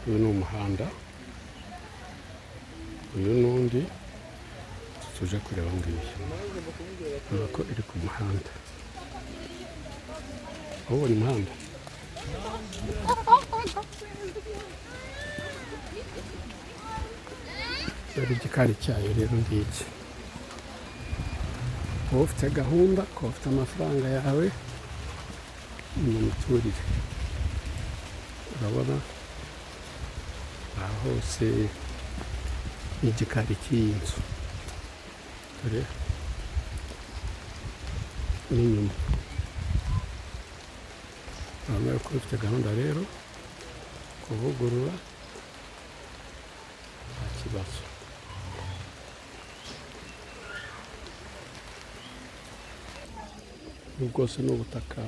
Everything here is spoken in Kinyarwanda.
uyu ni umuhanda, uyu n'undi tuje kureba ngiyi nuko iri ku muhanda. Ubona umuhanda dore igikari cyayo rero ngiki. Kuba ufite gahunda, kuba ufite amafaranga yawe ni mu miturire. Urabona aha hose ni igikari cy'iyi nzu, dore n'inyuma. Urabona ko ufite gahunda rero kuvugurura nta kibazo. Ubu bwose ni ubutaka